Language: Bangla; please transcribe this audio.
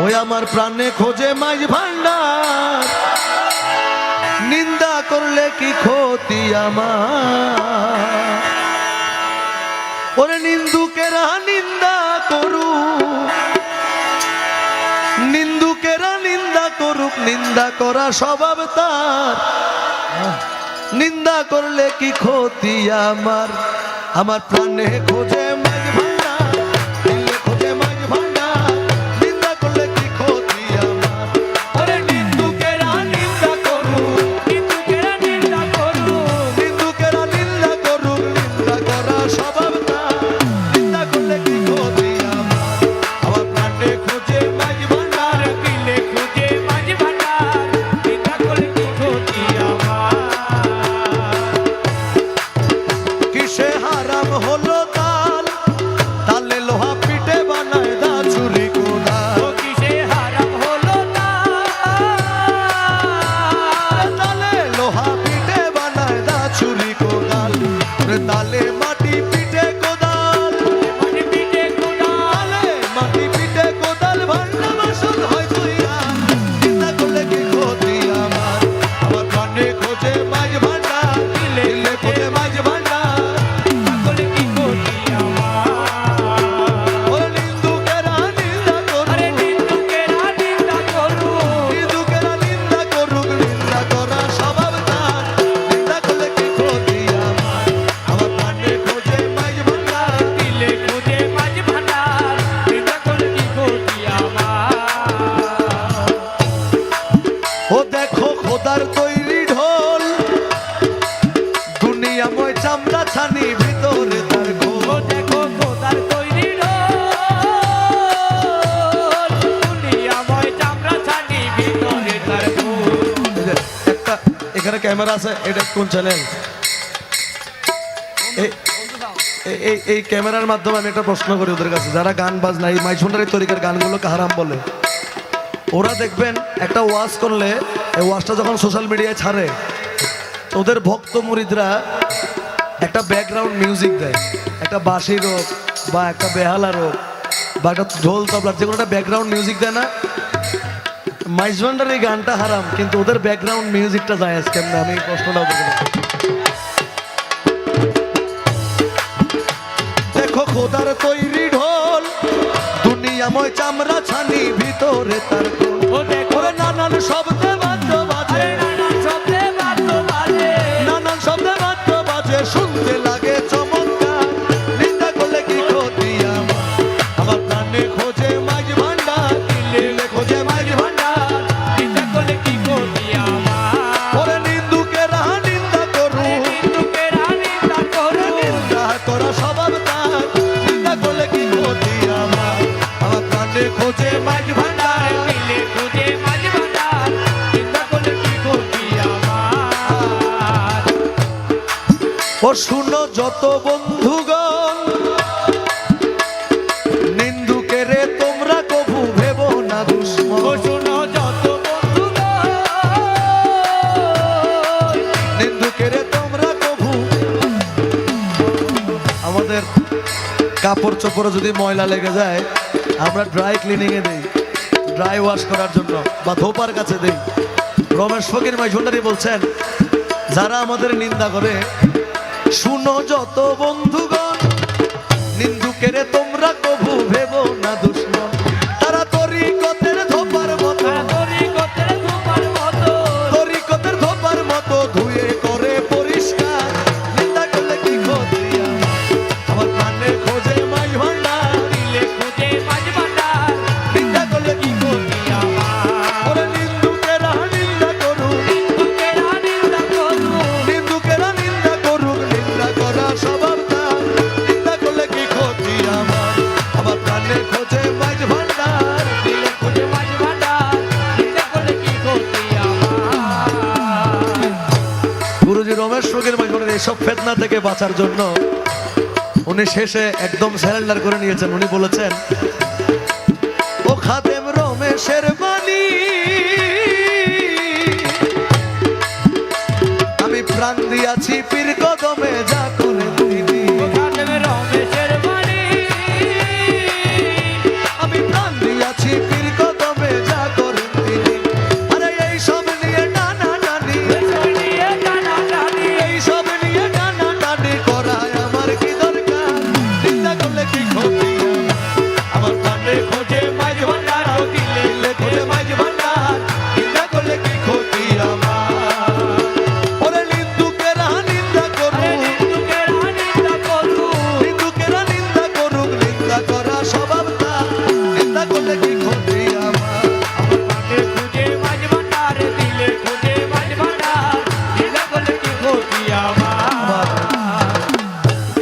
ওই আমার প্রাণে খোঁজে মাঝ ভান্ডার, নিন্দা করলে কি ক্ষতি আমার। ওরে নিন্দুকেরা নিন্দা করুক, নিন্দুকেরা নিন্দা করুক, নিন্দা করা স্বভাব তার, নিন্দা করলে কি ক্ষতি আমার। আমার প্রাণে খোঁজে মাঝ ভান্ডার, দিলে খোঁজে মাঝ ভান্ডার, নিন্দা করলে কি ক্ষতি আমার। ওরে নিন্দুকেরা নিন্দা করুক, নিন্দুকেরা নিন্দা করুক, নিন্দুকেরা নিন্দা করুক, নিন্দা করা স্বভাব তার, নিন্দা করলে কি ক্ষতি আমার। আমার প্রাণে খোঁজে মাঝ ভান্ডার, দিলে খুঁজে মাঝ ভান্ডার, নিন্দা করলে কি ক্ষতি আমার। কিসে হারাম হলো তাল, তালে লোহা পিঠে বানায় দা চুরি কোদাল। ও কিসে হারাম হলো তালে লোহা পিঠে বানায় দা চুরি কোদাল, তালে মাটি পিঠে কোদাল, মানে পিঠে কোদাল, তালে মাটি পিঠে কোদাল, ভান্ডা বাসন হয় চুইয়া, চিন্তা করলে কি ক্ষতি আমার। আমার প্রাণে খোঁজে মাঝ ভান্ডার, দিলে খোঁজে মাঝ ভান্ডার, নিন্দা করলে কি ক্ষতি আমার। ওরে নিন্দুকেরা নিন্দা আরে করুক, নিন্দুকেরা নিন্দা করুক, নিন্দুকেরা নিন্দা করুক, নিন্দা করা স্বভাব তার, নিন্দা করলে কি ক্ষতি আমার। আমার প্রাণে খোঁজে মাঝ ভান্ডার, দিলে খুঁজে মাঝ ভান্ডার, নিন্দা করলে কি ক্ষতি আমার। ও দেখো খোদার তৈরি ঢোল, দুনিয়াময় চামড়া ছানি, ভিতরে তার ও খোল। দেখো খোদার তৈরি ঢোল, দুনিয়াময় চামড়া ছানি, ভিতরে তার ফুল। এই যে একটা এখানে ক্যামেরা আছে, এটা কোন চ্যানেল? এই ক্যামেরার মাধ্যমে আমি একটা প্রশ্ন করি ওদের কাছে, যারা গান বাজনা এই মাইসুন্ডারি তরিকার গানগুলোকে হারাম বলে, ওরা দেখবেন একটা ওয়াজ করলে এই ওয়াজটা যখন সোশ্যাল মিডিয়ায় ছাড়ে, তো ওদের ভক্ত মুরিদরা একটা ব্যাকগ্রাউন্ড মিউজিক দেয়, একটা বাঁশির হোক বা একটা বেহালার হোক বা একটা ঢোল তবলার, যে কোনো একটা ব্যাকগ্রাউন্ড মিউজিক দেয় না। মাইজভান্ডার এই গানটা হারাম, কিন্তু ওদের ব্যাকগ্রাউন্ড মিউজিকটা যায় কেমনে, আমি এই প্রশ্নটা ওদের কাছে। দেখো খোদার তৈরি ঢোল, দুনিয়াময় চামড়া ছানি, ভিতরে তার খোল। ও দেখো ওরে নানান শব্দে বাদ্য বাজে, আরে নানান শব্দে বাদ্য বাজে, নানান শব্দে বাদ্য বাজে, শুনতে লাগে চমৎকার, নিন্দা করলে কি ক্ষতি আমার। আমার প্রাণে খোঁজে মাঝ ভান্ডার, দিলে খোঁজে মাঝ ভান্ডার, নিন্দা করলে কি ক্ষতি আমার। ওরে নিন্দুকেরা নিন্দা করুক, নিন্দুকেরা নিন্দা করুক, নিন্দা করা স্বভাব তার, নিন্দা করলে কি ক্ষতি আমার। আমার প্রাণে খোঁজে মাঝ ভান্ডার, দিলে খুঁজে মাঝ ভান্ডার, নিন্দা করলে কি ক্ষতি আমার। ও শুনো যত বন্ধুগণ, নিন্দুকেরে তোমরা কভু ভেবো না ও দুশ্মন। শোনো যত বন্ধুগণ, নিন্দুকেরে তোমরা কভু, আমাদের কাপড় চোপড়ে যদি ময়লা লেগে যায়, আমরা ড্রাই ক্লিনিং এ দেই, ড্রাই ওয়াশ করার জন্য, বা ধোপার কাছে দেই। রমেশ ফকির মাইঝুন্ডারি বলছেন, যারা আমাদের নিন্দা করে, শুনো যত বন্ধুগণ, নিন্দুকেরে তোমরা কভু ভেবো না দুশ্মন। তারা তরিকতের ধোপার মতো, তরিকতের ধোপার মতো, তরিকতের ধোপার মতো ধুয়ে করে পরিষ্কার, নিন্দা করলে কি ক্ষতি আমার। আমার প্রাণে খোঁজে মাঝ ভান্ডার, দিলে খুঁজে মাঝ ভান্ডার, নিন্দা করলে কি ক্ষতি আমার। ওরে নিন্দুকেরা নিন্দা করুক, নিন্দুকেরা নিন্দা করুক, নিন্দুকেরা নিন্দা করুক, নিন্দা করা স্বভাব তার, নিন্দা করলে কি ক্ষতি আমার। আমার প্রাণে খোঁজে মাঝ ভান্ডার, দিলে খুঁজে মাঝ ভান্ডার, নিন্দা করলে কি ক্ষতি আমার। গুরুজি রমেশ ফকির মাইজুন্ডারি এইসব ফেতনা থেকে বাঁচার জন্য উনি শেষে একদম স্যারেন্ডার করে নিয়েছেন। উনি বলেছেন, ও খাদেম রমেশের বাণী, আমি প্রাণ দিয়াছি পীর কদমে, যা করে দিদি। ও খাদেম রমেশের বাণী, আমি প্রাণ দিয়াছি পীর কদমে, করলে কি